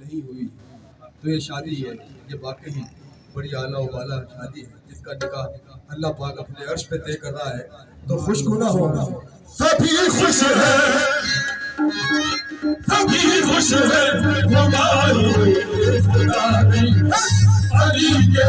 नहीं हुई तो ये शादी है, ये वाकई बड़ी आला वाला शादी है, जिसका निकाह अल्लाह पाक अपने अर्श पे तय कर रहा है। तो खुश क्यों ना होगा? सभी खुश है, सभी खुश है, हमारी खुदा ने अली के